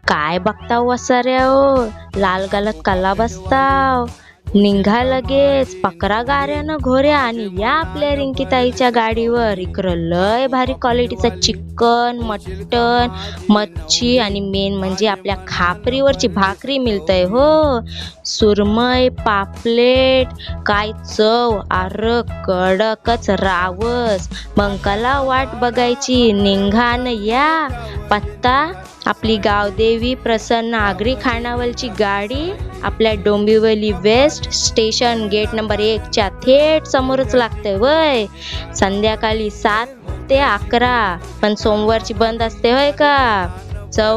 काय बघताव वसाऱ्याओ, लाल गालात कल्ला बसताव. निघा लगेच पकरा गाऱ्यानं घोऱ्या आणि या आपल्या रिंकीताईच्या गाडीवर. इकडं लय भारी क्वालिटीचा चिकन, मटन, मच्छी आणि मेन म्हणजे आपल्या खापरीवरची भाकरी मिळतंय हो. सुरमई, पापलेट, काय चव, अर कडकच रावस. मंकाला वाट बघायची, निघा न या. पत्ता आपली गावदेवी प्रसन्न आगरी खानावलची गाडी आपल्या Dombivli west station gate number 1 च्या थेट समोरच लागते वय. संध्याकाळी 7 ते 11, पण सोमवारची बंद असते होय का. चव